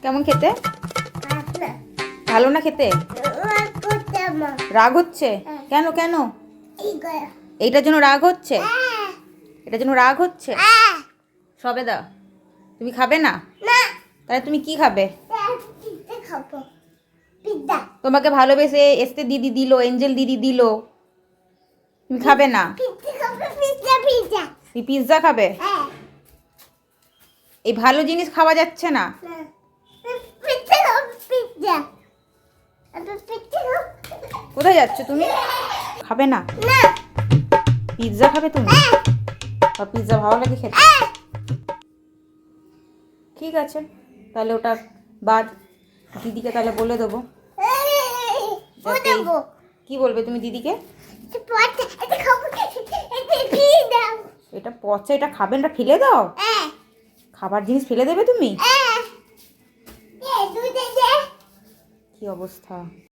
কেমন খেতে? ভালো না খেতে? রাগ হচ্ছে? কেন কেন? এইটার জন্য রাগ হচ্ছে? এটার জন্য রাগ হচ্ছে? সবেদা, তুমি খাবে না? তাহলে তুমি কি খাবে? তোমাকে ভালোবেসে এসতে দিদি দিল, এঞ্জেল দিদি দিল, তুমি খাবে না? তুমি পিৎজা খাবে? এই ভালো জিনিস খাওয়া যাচ্ছে না। কোথায় যাচ্ছ তুমি? খাবে না? পিৎজা খাবে তুমি? আর পিৎজা ভালো লাগে খেতে? ঠিক আছে, তাহলে ওটা বাদ। দিদিকে তাহলে বলে দেবো। কি বলবে তুমি দিদিকে? এটা পচা, এটা খাবেন, এটা ফেলে দাও। খাবার জিনিস ফেলে দেবে তুমি? কি অবস্থা!